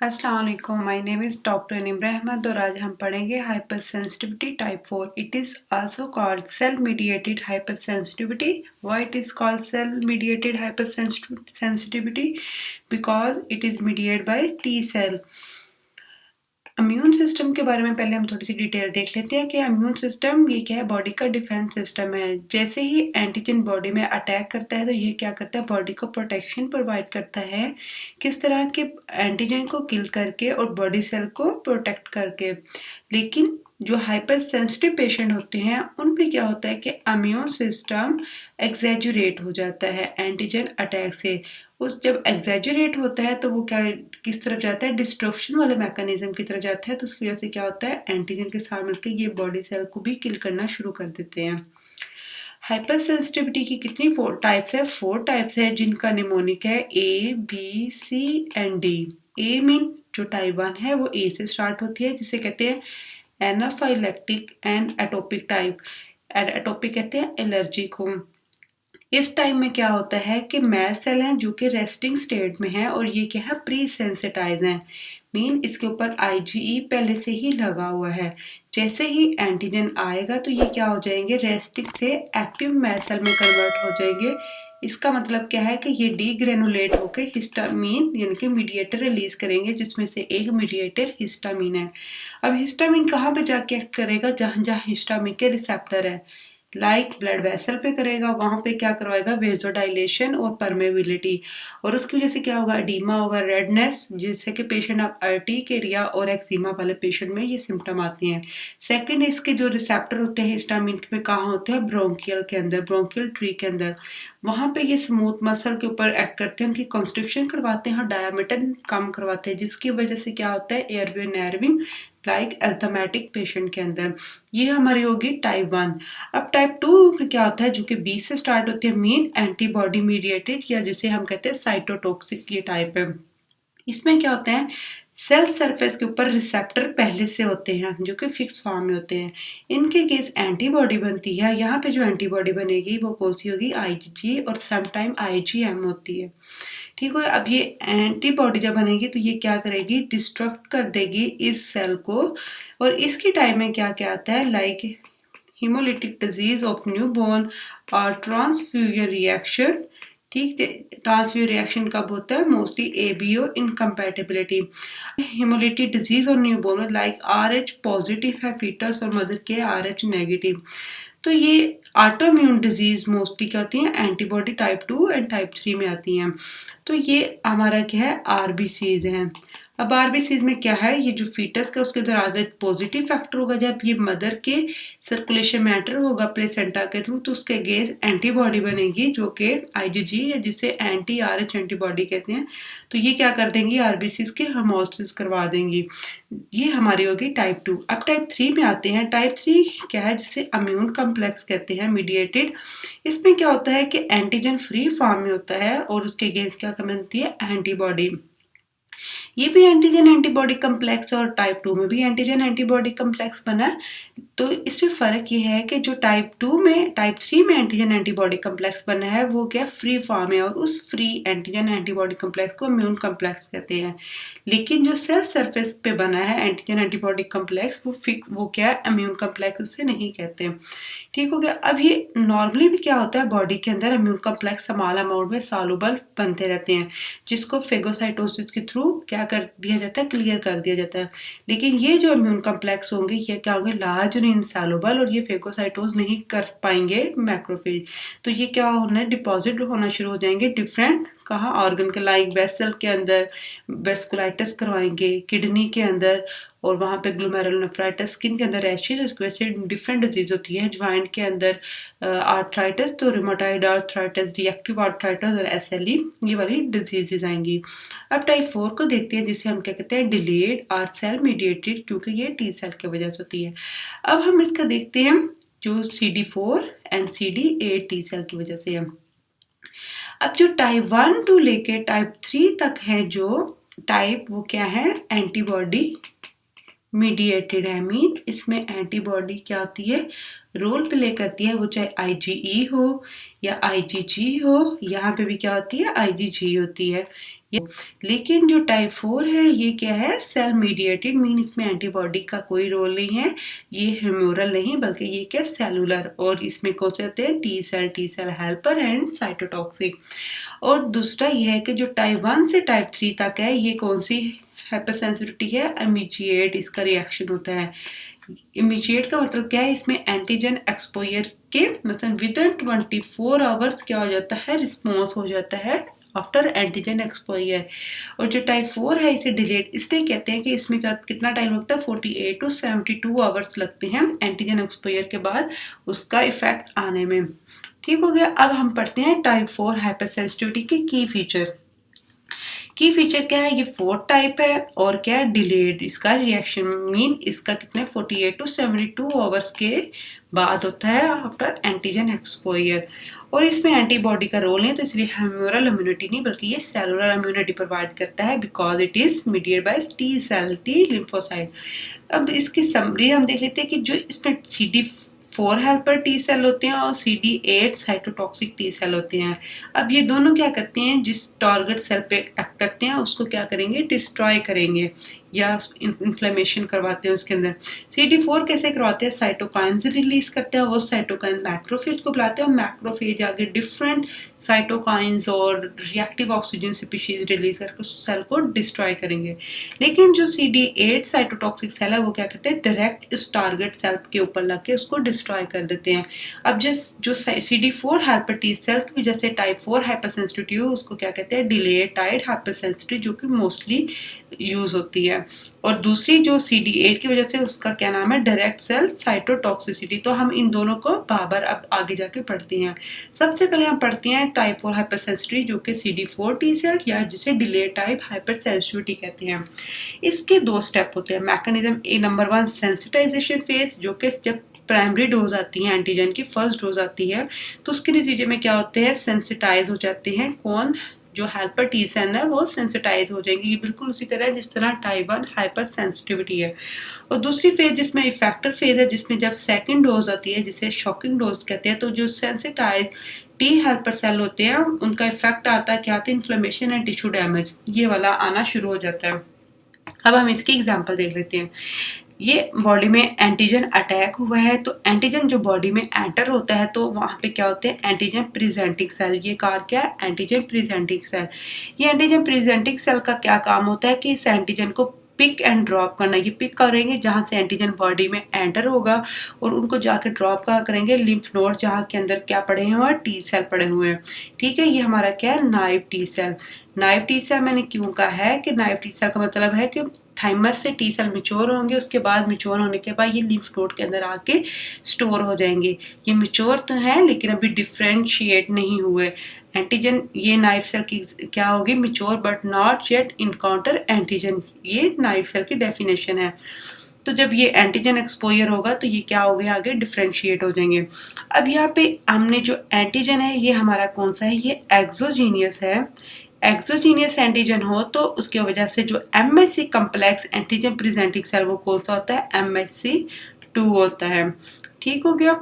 अस्सलाम वालेकुम, my name is doctor Nimra Ahmed और आज हम पढ़ेंगे hypersensitivity type 4। It is also called cell mediated hypersensitivity. Why it is called cell mediated hypersensitivity? Because it is mediated by T cell. Immune system के बारे में पहले हम थोड़ी सी डिटेल देख लेते हैं कि इम्यून सिस्टम ये क्या है। बॉडी का डिफेंस सिस्टम है। जैसे ही एंटीजन बॉडी में अटैक करता है तो ये क्या करता है, बॉडी को प्रोटेक्शन प्रोवाइड करता है। किस तरह के? एंटीजन को किल करके और बॉडी सेल को प्रोटेक्ट करके। लेकिन जो हाइपर सेंसिटिव पेशेंट होते हैं उन पे क्या होता है कि इम्यून सिस्टम एग्जैजुरेट हो जाता है एंटीजन अटैक से। उस जब एग्जैजुरेट होता है तो वो क्या किस तरफ जाता है, डिस्ट्रक्शन वाले मैकेनिज्म की तरफ जाता है। तो उसकी वजह से क्या होता है, एंटीजन के साथ मिलकर ये बॉडी सेल को भी किल करना शुरू कर देते हैं। हाइपर सेंसिटिविटी की कितनी 4 टाइप्स है? 4 टाइप्स है जिनका निमोनिक है A B C and D. A mean जो टाइप 1 है वो ए से स्टार्ट होती है, जिसे कहते हैं anaphylactic and atopic type. Atopic कहते हैं एलर्जी को। इस टाइम में क्या होता है कि मैस्ट सेल हैं जो कि रेस्टिंग स्टेट में है और ये क्या है, प्री सेंसिटाइज हैं। मीन इसके ऊपर आईजीई पहले से ही लगा हुआ है। जैसे ही एंटीजन आएगा तो ये क्या हो जाएंगे, रेस्टिंग से एक्टिव मैस्ट सेल में कन्वर्ट हो जाएंगे। इसका मतलब क्या है कि ये डीग्रेनुलेट होकर हिस्टामीन यानी कि मीडिएटर रिलीज करेंगे, जिसमें से एक मीडिएटर हिस्टामीन है। अब हिस्टामीन कहाँ पे जाके एक्ट करेगा? जहाँ जहाँ हिस्टामीन के रिसेप्टर है, लाइक ब्लड वेसल पे करेगा, वहां पे क्या करवाएगा, वेजोडाइलेशन और परमेबिलिटी। और उसकी वजह से क्या होगा, एडीमा होगा, रेडनेस, जिससे कि पेशेंट आप अर्टिकेरिया और एक्जिमा वाले पेशेंट में ये सिम्टम आती हैं। सेकंड, इसके जो रिसेप्टर होते हैं हिस्टामिन पे कहाँ होते हैं, ब्रोंकियल के अंदर, ब्रोंकियल ट्री के अंदर। वहां पे ये स्मूथ मसल के ऊपर एक्ट करते हैं, उनकी कंस्ट्रक्शन करवाते हैं और डायमीटर कम करवाते हैं, जिसकी वजह से क्या होता है, एयरवे नैरविंग लाइक एस्थमेटिक पेशेंट के अंदर। ये हमारी होगी टाइप 1। अब टाइप 2 में क्या होता है, जो कि बी से स्टार्ट होती है, मीन एंटीबॉडी मीडिएटेड या जिसे हम कहते हैं साइटोटॉक्सिक, ये टाइप है। इसमें क्या होता है, सेल सरफेस के ऊपर रिसेप्टर पहले से होते हैं जो कि फिक्स फॉर्म में होते हैं। इनके केस एंटीबॉडी बनती है। यहाँ पे जो एंटीबॉडी बनेगी वो कौन सी होगी, आईजीजी और समटाइम आईजीएम होती है। ठीक है। अब ये एंटीबॉडी जब बनेगी तो ये क्या करेगी, डिस्ट्रक्ट कर देगी इस सेल को। और इसकी टाइम में क्या क्या आता है, like hemolytic disease of newborn और ट्रांसफ्यूजन रिएक्शन। ठीक है। ट्रांसफ्यूजन रिएक्शन कब होता है, mostly ABO incompatibility. Haemolytic disease और न्यूबॉर्न लाइक आरएच पॉजिटिव है फीटस और मदर के आरएच नेगेटिव। तो ये ऑटोइम्यून डिजीज मोस्टली क्या होती हैं, एंटीबॉडी टाइप 2 एंड टाइप 3 में आती हैं। तो ये हमारा क्या है, आरबीसीज हैं। अब आरबीसीज में क्या है, ये जो फीटस का उसके अंदर आरएच पॉजिटिव फैक्टर होगा, जब ये मदर के सर्कुलेशन मैटर होगा प्लेसेंटा के थ्रू तो उसके अगेंस्ट एंटीबॉडी बनेगी जो कि आईजीजी है, जिसे एंटी आरएच एंटीबॉडी कहते हैं। तो ये क्या कर देंगी, आरबीसीज के हेमोलिसिस करवा देंगी। ये हमारी होगी टाइप 2। अब टाइप 3 में आते हैं। टाइप 3 क्या है, जिसे इम्यून कॉम्प्लेक्स कहते हैं, मीडिएटेड। इसमें क्या होता है कि एंटीजन फ्री फॉर्म में होता है और उसके अगेंस्ट क्या बनती है, एंटीबॉडी। ये भी एंटीजन एंटीबॉडी कम्प्लेक्स और टाइप 2 में भी एंटीजन एंटीबॉडी कम्प्लेक्स बना है। तो इसमें फ़र्क ये है कि जो टाइप 2 में टाइप 3 में एंटीजन एंटीबॉडी कम्प्लेक्स बना है वो क्या फ्री फॉर्म है और उस फ्री एंटीजन एंटीबॉडी कम्प्लेक्स को इम्यून कम्प्लेक्स कहते हैं। लेकिन जो सेल सरफेस पे बना है एंटीजन एंटीबॉडी कम्प्लेक्स वो क्या है, इम्यून कम्प्लेक्स उसे नहीं कहते। ठीक हो गया। अब ये नॉर्मली भी क्या होता है, बॉडी के अंदर इम्यून कम्प्लेक्स स्मॉल अमाउंट में सॉल्युबल बनते रहते हैं, जिसको फेगोसाइटोसिस के थ्रू क्या कर दिया जाता है, क्लियर कर दिया जाता है। लेकिन ये जो इम्यून कम्प्लेक्स होंगे ये क्या होंगे, लार्ज और इनसॉल्युबल, और ये फेगोसाइटोज नहीं कर पाएंगे मैक्रोफेज। तो ये क्या होना है, डिपॉजिट होना शुरू हो जाएंगे डिफरेंट कहाँ, ऑर्गन के, लाइक वेसल के अंदर वेस्कुलाइटिस करवाएंगे, किडनी के अंदर, और वहाँ पे ग्लोमेरुलोनेफ्राइटिस, स्किन के अंदर रैशेज, उसकी वजह से डिफरेंट डिजीज होती है। ज्वाइंट के अंदर आर्थराइटिस, तो रिमोटाइड आर्थराइटिस, रिएक्टिव आर्थराइटिस और एसएलई, ये वाली डिजीजेज आएंगी। अब टाइप 4 को देखते हैं, जिसे हम क्या कहते हैं, डिलेड आर सेल मीडिएटेड, क्योंकि ये टी सेल की वजह से होती है। अब हम इसका देखते हैं जो CD4 and CD8 T cell की वजह से है। अब जो टाइप 1 टू लेके टाइप 3 तक है जो टाइप, वो क्या है, एंटीबॉडी मीडिएटेड है, मीन इसमें एंटीबॉडी क्या होती है, रोल प्ले करती है, वो चाहे आईजीई हो या आईजीजी हो, यहाँ पे भी क्या होती है, आईजीजी होती है। लेकिन जो टाइप 4 है ये क्या है, सेल मीडिएटेड, मीन इसमें एंटीबॉडी का कोई रोल नहीं है, ये ह्यूमोरल नहीं बल्कि ये क्या सेलुलर, और इसमें कौन से होते हैं, T cell helper and cytotoxic. और दूसरा ये है कि जो टाइप 1 से टाइप 3 तक है ये कौन सी हाइपरसेंसिटिविटी है, इमीडिएट इसका रिएक्शन होता है। इमीडिएट का मतलब क्या है, इसमें एंटीजन एक्सपोजर के मतलब विद इन 24 आवर्स क्या हो जाता है, रिस्पॉन्स हो जाता है आफ्टर एंटीजन एक्सपोजर। और जो टाइप 4 है इसे डिलेड इसलिए कहते हैं कि इसमें कितना टाइम लगता है, 48 टू 72 आवर्स लगते हैं एंटीजन एक्सपोजर के बाद उसका इफेक्ट आने में। ठीक हो गया। अब हम पढ़ते हैं टाइप 4 हाइपरसेंसिटिविटी के की फीचर। की फीचर क्या है, ये 4 टाइप है और क्या है, डिलेड इसका रिएक्शन, मीन इसका कितने 48 टू 72 आवर्स के बाद होता है आफ्टर एंटीजन एक्सपोजर। और इसमें एंटीबॉडी का रोल नहीं है तो इसलिए ह्यूमरल इम्यूनिटी नहीं बल्कि ये सेलुलर इम्यूनिटी प्रोवाइड करता है because it is mediated by T cell, T lymphocyte. अब इसकी समरी हम देख लेते हैं कि जो इसमें CD4 हेल्पर टी सेल होते हैं और CD8 साइटोटॉक्सिक टी सेल होते हैं। अब ये दोनों क्या करते हैं, जिस टारगेट सेल पे एक्ट करते हैं उसको क्या करेंगे, डिस्ट्रॉय करेंगे या इन्फ्लेमेशन करवाते हैं उसके अंदर। CD4 कैसे करवाते हैं, साइटोकाइन से रिलीज करते हैं, वो साइटोकाइन मैक्रोफेज को बुलाते हैं और मैक्रोफेज आगे डिफरेंट साइटोकाइंस और रिएक्टिव ऑक्सीजन स्पीशीज रिलीज करके उस सेल को डिस्ट्रॉय करेंगे। लेकिन जो CD8 साइटोटॉक्सिक सेल है वो क्या करते हैं, डायरेक्ट इस टारगेट सेल के ऊपर लग के उसको डिस्ट्रॉय कर देते हैं। अब जो CD4 हेल्पर टी सेल की वजह से टाइप 4 हाइपरसेंसिटिविटी हो उसको क्या कहते हैं, डिलेड टाइड हाइपरसेंसिटिविटी, जो कि मोस्टली यूज होती है। और दूसरी जो CD8 की वजह से उसका क्या नाम है, डायरेक्ट सेल साइटोटॉक्सिसिटी। तो हम इन दोनों को बाबर अब आगे जाके पढ़ते हैं। सबसे पहले हम पढ़ते हैं टाइप 4 हाइपरसेंसिटिविटी जो कि CD4 टी सेल या जिसे डिलेड टाइप हाइपरसेंसिटिविटी कहते हैं। इसके 2 स्टेप होते हैं मैकेनिज्म। नंबर 1 सेंसिटाइजेशन फेज, जो कि जब प्राइमरी डोज आती है एंटीजन की, फर्स्ट डोज आती है तो उसके नतीजे में क्या होते हैं, सेंसिटाइज हो जाते हैं कौन, जो हेल्पर टी सेल है वो सेंसिटाइज हो जाएंगी। ये बिल्कुल उसी तरह जिस तरह टाइप 1 हाइपर सेंसिटिविटी है। और दूसरी फेज जिसमें इफेक्टर फेज है, जिसमें जब सेकंड डोज आती है जिसे शॉकिंग डोज कहते हैं, तो जो सेंसिटाइज टी हेल्पर सेल होते हैं उनका इफेक्ट आता है, क्या आता है, इन्फ्लेमेशन एंड टिश्यू डैमेज, ये वाला आना शुरू हो जाता है। अब हम इसकी एग्जांपल देख लेते हैं। ये बॉडी में एंटीजन अटैक हुआ है तो एंटीजन जो बॉडी में एंटर होता है तो वहाँ पे क्या होते हैं, एंटीजन प्रेजेंटिंग सेल। ये कार क्या है, एंटीजन प्रेजेंटिंग सेल। ये एंटीजन प्रेजेंटिंग सेल का क्या काम होता है कि इस एंटीजन को पिक एंड ड्रॉप करना। ये पिक करेंगे जहाँ से एंटीजन बॉडी में एंटर होगा और उनको जाके ड्रॉप कहाँ करेंगे, लिम्फ नोड जहाँ के अंदर क्या पड़े हुए हैं, टी सेल पड़े हुए हैं। ठीक है, ये हमारा क्या है, naive T cell. Naive T cell मैंने क्यों कहा है कि नाइव टी सेल का मतलब है कि थाइमस से टी सेल मिच्योर होंगे, उसके बाद मिच्योर होने के बाद ये लिम्फ नोड के अंदर आके स्टोर हो जाएंगे। ये मिच्योर तो है लेकिन अभी डिफ्रेंशिएट नहीं हुए। एंटीजन ये नाइव सेल की क्या होगी, mature but not yet encounter antigen, ये नाइव सेल की डेफिनेशन है। तो जब ये एंटीजन एक्सपोजर होगा तो ये क्या हो गया, आगे डिफ्रेंशिएट हो जाएंगे। अब यहाँ पे हमने जो एंटीजन है ये हमारा कौन सा है, ये एक्सोजीनियस है। एक्सोजीनियस एंटीजन हो तो उसकी वजह से जो MHC complex antigen presenting cell वो कौन सा होता है, MHC2 होता है। ठीक हो गया।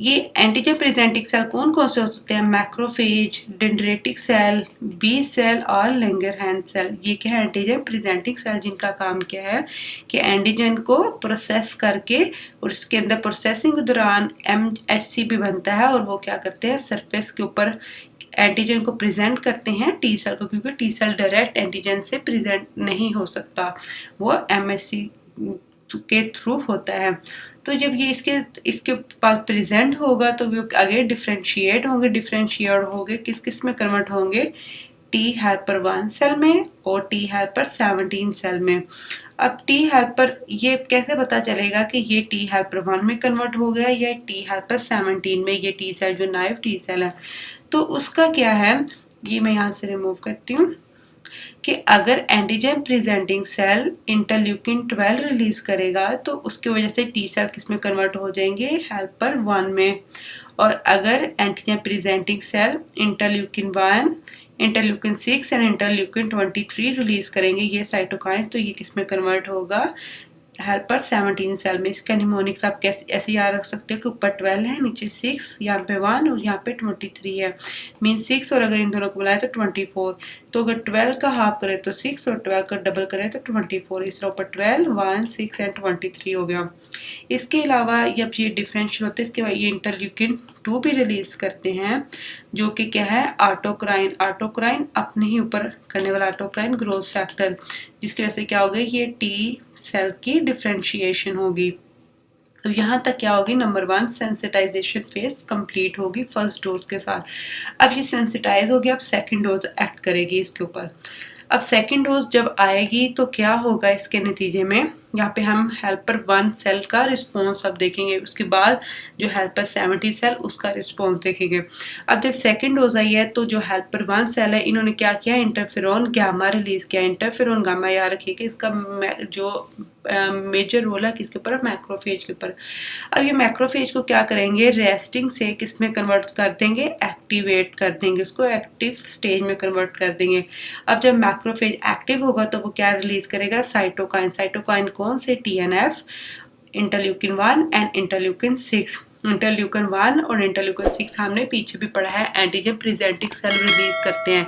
ये एंटीजन प्रेजेंटिंग सेल कौन कौन से होते हैं, macrophage, dendritic cell, B cell और लैंगरहैंस सेल। ये क्या है, एंटीजन प्रेजेंटिंग सेल, जिनका काम क्या है कि एंटीजन को प्रोसेस करके और इसके अंदर प्रोसेसिंग के दौरान MHC भी बनता है और वो क्या करते हैं, सरफेस के ऊपर एंटीजन को प्रेजेंट करते हैं टी सेल को, क्योंकि टी सेल डायरेक्ट एंटीजन से प्रेजेंट नहीं हो सकता, वो MHC के थ्रू होता है। तो जब ये इसके पास प्रेजेंट होगा तो वो आगे डिफ्रेंशिएट होंगे किस किस में कन्वर्ट होंगे, टी हेल्पर 1 सेल में और टी हेल्पर 17 सेल में। अब टी हेल्पर ये कैसे पता चलेगा कि ये टी हेल्पर 1 में कन्वर्ट हो गया या टी हेल्पर 17 में, ये टी सेल जो नाइव टी सेल है। तो उसका क्या है, ये मैं यहाँ से रिमूव करती हूँ। कि अगर antigen presenting cell interleukin 12 release करेगा तो उसकी वजह से टी सेल किस में कन्वर्ट हो जाएंगे, हेल्पर 1 में। और अगर antigen presenting cell interleukin 1, interleukin 6 and interleukin 23 release करेंगे ये साइटोकाइंस, तो ये किस में कन्वर्ट होगा, हेल्पर 17 सेल में। इसका निमोनिक्स आप कैसे ऐसे याद रख सकते हो कि ऊपर 12 है, नीचे 6, यहाँ पे 1 और यहाँ पे 23 है, मीन 6, और अगर इन दोनों को बुलाए तो 24। तो अगर 12 का हाफ करें तो 6 और 12 का डबल करें तो 24। इस तरह ऊपर 12, 1, 6 एंड 23 हो गया। इसके अलावा जब ये डिफरेंशियल होते हैं इसके बाद ये इंटरल्यूकिन 2 भी रिलीज करते हैं, जो कि क्या है, ऑटोक्राइन। ऑटोक्राइन अपने ही ऊपर करने वाला ऑटोक्राइन ग्रोथ फैक्टर, जिसकी वजह से क्या होगा, ये टी सेल की डिफरेंशिएशन होगी। अब यहाँ तक क्या होगी, नंबर 1 सेंसिटाइजेशन फेज कंप्लीट होगी फर्स्ट डोज के साथ। अब ये सेंसिटाइज हो गया, अब सेकंड डोज एक्ट करेगी इसके ऊपर। अब सेकंड डोज जब आएगी तो क्या होगा इसके नतीजे में, यहाँ पे हम हेल्पर 1 सेल का रिस्पॉन्स अब देखेंगे, उसके बाद जो हेल्पर 70 सेल उसका रिस्पॉन्स देखेंगे। अब जब सेकंड डोज आई है तो जो हेल्पर 1 सेल है इन्होंने क्या किया, इंटरफेरॉन गामा रिलीज किया। इंटरफेरॉन गामा याद रखिए कि इसका जो मेजर रोल है किसके ऊपर, मैक्रोफेज के ऊपर। अब ये मैक्रोफेज को क्या करेंगे, रेस्टिंग से किस में कन्वर्ट कर देंगे, एक्टिवेट कर देंगे, इसको एक्टिव स्टेज में कन्वर्ट कर देंगे। अब जब मैक्रोफेज एक्टिव होगा तो वो क्या रिलीज करेगा, साइटोकाइन। साइटोकाइन कौन से, TNF, interleukin 1 and interleukin 6। Interleukin 1 और इंटरल्यूकिन 6 हमने पीछे भी पढ़ा है, एंटीजन प्रेजेंटिंग सेल रिलीज करते हैं।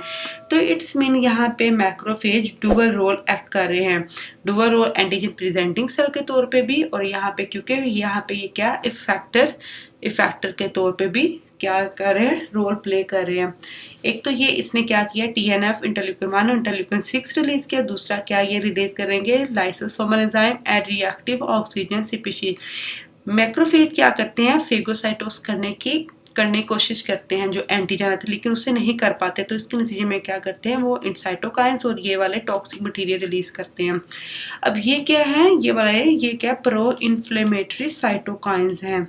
तो इट्स मीन यहाँ पे मैक्रोफेज डुअल रोल एक्ट कर रहे हैं, dual role antigen presenting cell के तौर पे भी, और यहाँ पे क्योंकि यहाँ पे ये क्या इफेक्टर के तौर पे भी क्या कर रहे हैं, रोल प्ले कर रहे हैं। एक तो ये इसने क्या किया, TNF इंटरल्यूकिन 1 और इंटरल्यूकिन 6 रिलीज किया। दूसरा क्या ये रिलीज करेंगे, lysosomal enzyme and reactive oxygen species. Macrophage क्या करते हैं, फेगोसाइटोस करने की कोशिश करते हैं जो एंटीजन आते, लेकिन उससे नहीं कर पाते, तो इसके नतीजे में क्या करते हैं, वो साइटोकाइंस और ये वाले टॉक्सिक मटेरियल रिलीज करते हैं। अब ये क्या है, ये वाला है, ये क्या प्रो इन्फ्लेमेटरी साइटोकाइंस हैं,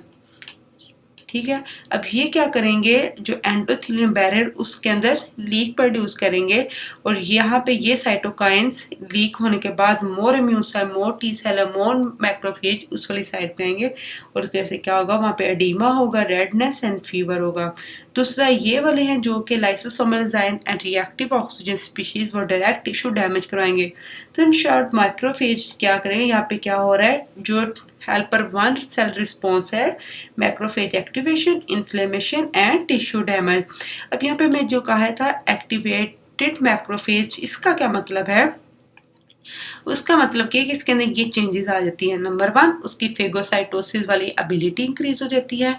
ठीक है। अब ये क्या करेंगे, जो एंडोथेलियम बैरियर उसके अंदर लीक प्रोड्यूस करेंगे, और यहाँ पे ये साइटोकाइंस लीक होने के बाद मोर immune cell, more tea cell, मोर मैक्रोफेज उस वाली साइड पे आएंगे, और उसकी वजह से क्या होगा, वहाँ पे एडीमा होगा, रेडनेस एंड फीवर होगा। दूसरा ये वाले हैं जो कि lysosomal enzyme and reactive oxygen species वो डायरेक्ट टिश्यू डैमेज करवाएंगे। तो इन शॉर्ट माइक्रोफेज क्या करेंगे, यहाँ पे क्या हो रहा है, जो हेल्पर 1 सेल रिस्पॉन्स है, macrophage activation, inflammation and tissue damage. अब यहाँ पे मैं जो कहा था एक्टिवेटेड मैक्रोफेज, इसका क्या मतलब है, उसका मतलब कि इसके अंदर ये चेंजेस आ जाती हैं। नंबर 1 उसकी फेगोसाइटोसिस वाली एबिलिटी इंक्रीज हो जाती है।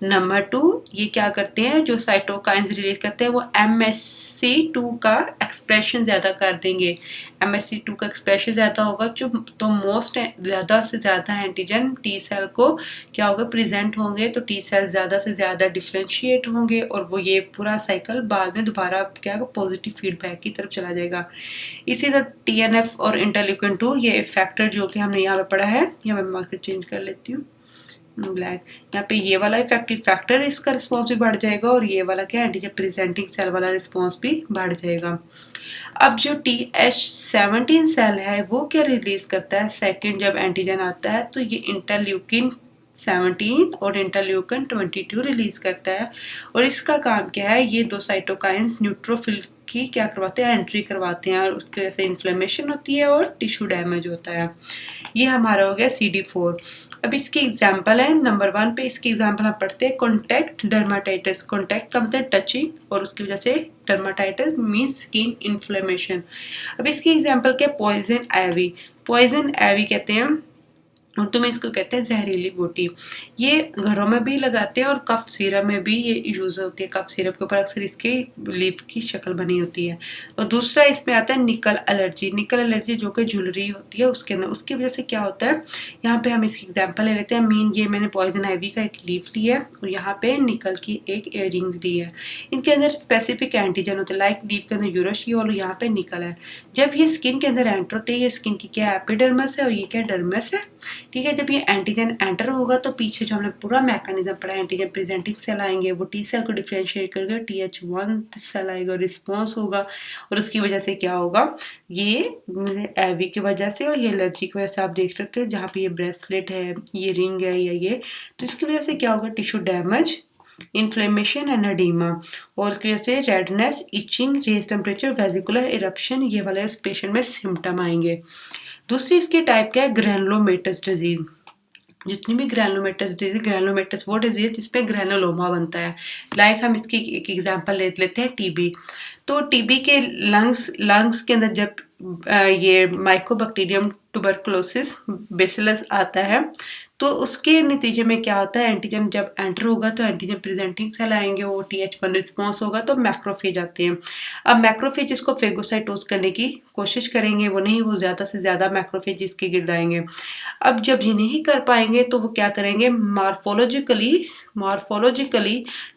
नंबर 2 ये क्या करते हैं, जो साइटोकाइंस रिलीज करते हैं वो MSC2 का एक्सप्रेशन ज़्यादा कर देंगे। MSC2 का एक्सप्रेशन ज़्यादा होगा जो तो मोस्ट ज़्यादा से ज़्यादा एंटीजन टी सेल को क्या होगा, प्रेजेंट होंगे, तो टी सेल ज़्यादा से ज़्यादा डिफ्रेंशिएट होंगे, और वो ये पूरा साइकिल बाद में दोबारा क्या पॉजिटिव फीडबैक की तरफ चला जाएगा। इसी तरह TNF और इंटरल्यूकिन 2 ये फैक्टर जो कि हमने यहाँ पे पढ़ा है, यहाँ मैं मार्कर चेंज कर लेती हूँ ब्लैक, यहाँ पे ये वाला इफेक्टिव फैक्टर इसका रिस्पॉन्स भी बढ़ जाएगा, और ये वाला क्या एंटीजन प्रेजेंटिंग सेल वाला रिस्पॉन्स भी बढ़ जाएगा। अब जो TH17 सेल है वो क्या रिलीज करता है, सेकंड जब एंटीजन आता है तो ये इंटरल्यूकिन 17 और इंटरल्यूकिन 22 रिलीज करता है, और इसका काम क्या है, ये दो साइटोकाइंस न्यूट्रोफिल की क्या करवाते हैं, एंट्री करवाते हैं, और उसकी वजह से इन्फ्लेमेशन होती है और टिश्यू डैमेज होता है। ये हमारा हो गया CD4। अब इसकी एग्जाम्पल है, नंबर 1 पे इसकी एग्जाम्पल हम पढ़ते हैं, कॉन्टैक्ट डर्माटाइटिस। कॉन्टैक्ट का मतलब टचिंग, और उसकी वजह से डर्माटाइटिस मीन स्किन इन्फ्लेमेशन। अब इसकी एग्जाम्पल क्या, पॉइजन आइवी। पॉइजन आइवी कहते हैं उर्दू में इसको कहते हैं जहरीली बूटी। ये घरों में भी लगाते हैं और कफ सिरप में भी ये यूज़ होती है। कफ सिरप के ऊपर अक्सर इसके लीफ की शक्ल बनी होती है। और दूसरा इसमें आता है निकल एलर्जी। निकल एलर्जी जो कि ज्वेलरी होती है उसके अंदर, उसकी वजह से क्या होता है, यहाँ पे हम इसकी एग्जाम्पल ले लेते हैं। मीन ये मैंने पॉइजन आइवी का एक लीफ लिया है और यहाँ पे निकल की एक इयररिंग्स ली है। इनके अंदर स्पेसिफिक एंटीजन होते हैं, लाइक लीफ के अंदर यूरोशियोल और यहाँ पे निकल है। जब ये स्किन के अंदर एंटर होते हैं, ये स्किन की क्या एपिडर्मस है और ये क्या डर्मस है, ठीक है। जब ये एंटीजन एंटर होगा तो पीछे जो हमने पूरा मैकेनिज्म पढ़ा, एंटीजन प्रेजेंटिंग सेल आएंगे, वो टी सेल को डिफरेंशिएट करके TH1 सेल आएगा, रिस्पॉन्स होगा और उसकी वजह से क्या होगा, ये एवी की वजह से और ये एलर्जी की वजह से आप देख सकते हो जहाँ पे ये ब्रेसलेट है, ये रिंग है या ये, तो इसकी वजह से क्या होगा, tissue damage, inflammation and oedema, और उसकी वजह से redness, itching, raise temperature, vesicular eruption, ये वाले इस पेशेंट में सिम्टम आएंगे। दूसरी इसकी टाइप क्या है, ग्रैनुलोमेटस डिजीज। जितनी भी ग्रैनुलोमेटस डिजीज, ग्रैनुलोमेटस वो डिजीज जिसमें ग्रैनुलोमा बनता है। लाइक हम इसकी एक एग्जांपल ले लेते हैं, टीबी। तो टीबी के लंग्स के अंदर जब ये माइकोबैक्टीरियम ट्यूबरकुलोसिस बेसिलस आता है तो उसके नतीजे में क्या होता है, एंटीजन जब एंटर होगा तो एंटीजन प्रेजेंटिंग सेल आएंगे, वो TH1 रिस्पॉन्स होगा तो मैक्रोफेज आते हैं। अब मैक्रोफेज इसको फेगोसाइटोज करने की कोशिश करेंगे, वो नहीं, वो ज़्यादा से ज़्यादा मैक्रोफेज इसके गिर आएंगे। अब जब ये नहीं कर पाएंगे तो वो क्या करेंगे, मॉर्फोलॉजिकली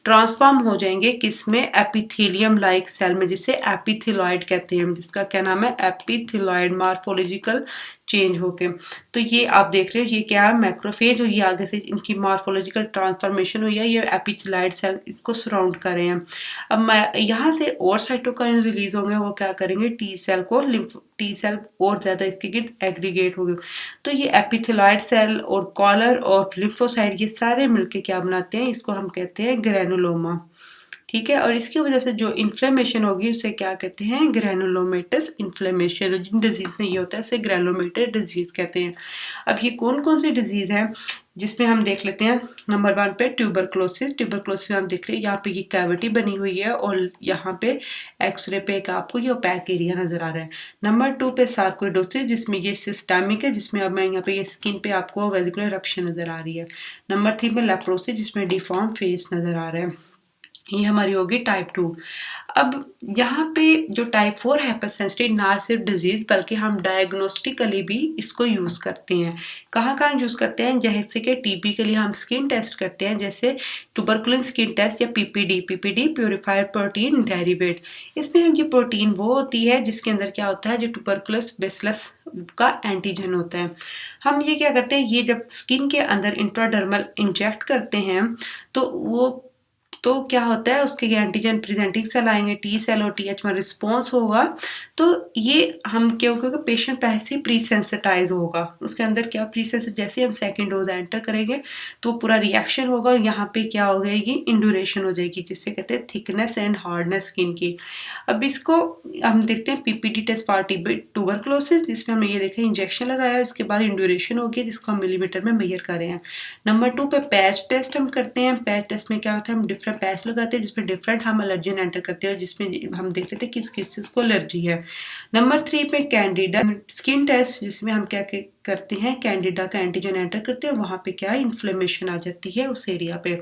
ट्रांसफॉर्म हो जाएंगे किसमें, एपिथेलियम लाइक सेल में, जिसे एपिथेलॉइड कहते हैं, जिसका क्या नाम है, एपिथेलॉइड, मॉर्फोलॉजिकल चेंज होके। तो ये आप देख रहे हो ये क्या है, मैक्रोफेज, और ये आगे से इनकी मॉर्फोलॉजिकल ट्रांसफॉर्मेशन हुई है, ये एपिथेलॉइड सेल इसको सराउंड कर रहे हैं। अब यहाँ से और साइटोकाइन रिलीज होंगे, वो क्या करेंगे, टी सेल और ज्यादा इसके गिर्द एग्रीगेट होंगे। तो ये एपिथेलॉइड सेल और कॉलर और लिम्फोसाइट ये सारे मिलके क्या बनाते हैं, इसको हम कहते हैं ग्रैनुलोमा। ठीक है, और इसकी वजह से जो इन्फ्लेमेशन होगी उसे क्या कहते हैं, ग्रैनुलोमेटस इन्फ्लेमेशन। जिन डिजीज में ये होता है उसे ग्रैनुलोमेटस डिजीज कहते हैं। अब ये कौन कौन सी डिजीज है जिसमें हम देख लेते हैं, नंबर 1 पे ट्यूबरकुलोसिस में हम देख रहे हैं यहाँ पे ये कैविटी बनी हुई है और यहाँ पे एक्सरे पे एक आपको ये ओपैक एरिया नजर आ रहा है। नंबर 2 पे सार्कोइडोसिस जिसमें ये सिस्टेमिक है, जिसमें अब मैं यहाँ पे ये स्किन पे आपको वेजिकुलर इरप्शन नजर आ रही है। नंबर 3 पे लेप्रोसिस जिसमें डिफॉर्म फेस नजर आ रहा है। ये हमारी होगी टाइप 2। अब यहाँ पे जो टाइप 4 हाइपरसेंसिटिव ना सिर्फ डिजीज बल्कि हम डायग्नोस्टिकली भी इसको यूज करते हैं। कहाँ यूज करते हैं, जैसे कि टीबी के लिए हम स्किन टेस्ट करते हैं, जैसे ट्यूबरकुलिन स्किन टेस्ट या पीपीडी प्योरीफाइड प्रोटीन डेरिवेट। इसमें ये प्रोटीन वो होती है जिसके अंदर क्या होता है, जो ट्यूबरकुलस बेसिलस का एंटीजन होता है। हम ये क्या करते हैं, ये जब स्किन के अंदर इंट्राडर्मल इंजेक्ट करते हैं तो क्या होता है, उसके एंटीजन प्रेजेंटिंग सेल आएंगे, टी सेल और TH1 रिस्पॉन्स होगा। तो ये हम क्योंकि पेशेंट पहले से प्री सेंसिटाइज होगा, उसके अंदर क्या प्री सेंसिटाइज, जैसे हम सेकेंड डोज एंटर करेंगे तो पूरा रिएक्शन होगा, यहाँ पे क्या हो जाएगी, इंड्यूरेशन हो जाएगी, जिससे कहते हैं थिकनेस एंड हार्डनेस स्किन की। अब इसको हम देखते हैं पीपीडी टेस्ट पार्टी ट्यूबरकुलोसिस, जिसमें हमने ये देखा इंजेक्शन लगाया, इसके बाद इंड्यूरेशन होगी जिसको हम मिलीमीटर में मेजर कर रहे हैं। नंबर 2 पे पैच टेस्ट हम करते हैं। पैच टेस्ट में क्या होता है, हम डिफरेंट पैच लगाते हैं जिसमें डिफरेंट हम एलर्जन एंटर करते हैं, जिसमें हम देख लेते हैं किस किस चीज को एलर्जी है। नंबर 3 पे कैंडिडा स्किन टेस्ट, जिसमें हम क्या करते हैं, कैंडिडा का एंटीजन एंटर करते हैं, वहां पे क्या इन्फ्लेमेशन आ जाती है उस एरिया पे।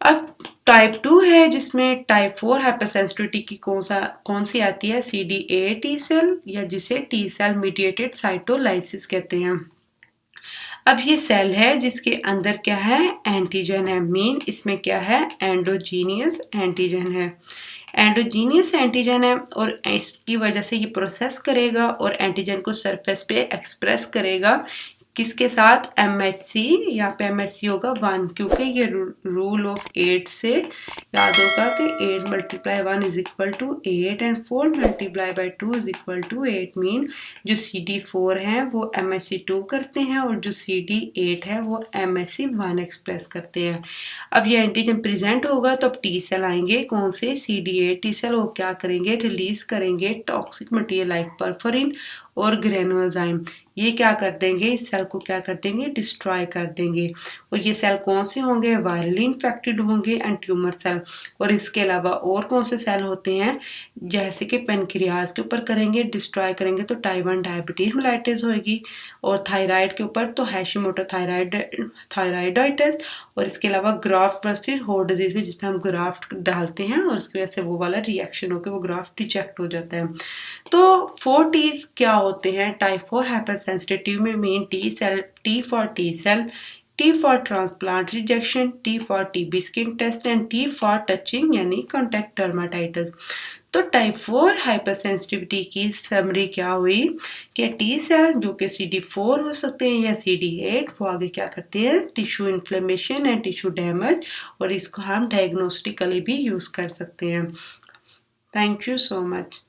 अब टाइप 2 है जिसमें टाइप 4 हाइपरसेंसिटिविटी की कौन सी आती है, CD8 टी सेल, या जिसे टी सेल मीडिएटेड साइटोलाइसिस कहते हैं। अब ये सेल है जिसके अंदर क्या है, एंटीजन है। मेन इसमें क्या है, एंडोजीनियस एंटीजन है। एंडोजीनियस एंटीजन है और इसकी वजह से ये प्रोसेस करेगा और एंटीजन को सरफेस पे एक्सप्रेस करेगा, किसके साथ, MHC। यहाँ पे MHC होगा 1, क्योंकि ये रूल ऑफ 8 से याद होगा कि 8 × 1 = 8 एंड 4 × 2 = 8। मीन जो CD4 है वो MHC2 करते हैं और जो CD8 है वो MHC1 एक्सप्रेस करते हैं। अब ये एंटीजन प्रेजेंट होगा तो अब टी सेल आएंगे, कौन से, CD8 टी सेल, वो क्या करेंगे, रिलीज करेंगे टॉक्सिक मटेरियल लाइक परफोरिन और ग्रेनुलोजाइम। ये क्या कर देंगे, इस सेल को क्या कर देंगे, डिस्ट्रॉय कर देंगे। और ये सेल कौन से होंगे, वायरली इन्फेक्टेड होंगे एंड ट्यूमर सेल। और इसके अलावा और कौन से सेल होते हैं, जैसे कि पेनक्रियाज के ऊपर करेंगे, डिस्ट्रॉय करेंगे तो टाइप 1 डायबिटीज मेलाइटिस होगी, और थायराइड के ऊपर तो हैशिमोटो थायराइडाइटिस, और इसके अलावा ग्राफ्ट वर्सेस होस्ट डिजीज में जिसमें हम ग्राफ्ट डालते हैं और उसकी वजह से वो वाला रिएक्शन होकर वो ग्राफ्ट रिजेक्ट हो जाता है। तो 4 T's क्या होते हैं टाइप 4 हाइपरसेंसिटिव में, main T for T cell, T for transplant rejection, T for TB skin test and T for touching यानी कॉन्टैक्ट डर्माटाइटिस। तो टाइप 4 हाइपर सेंसिटिविटी की समरी क्या हुई कि टी सेल जो कि CD4 हो सकते हैं या CD8 वो आगे क्या करते हैं tissue inflammation and tissue damage और इसको हम डायग्नोस्टिकली भी यूज़ कर सकते हैं। Thank you so much.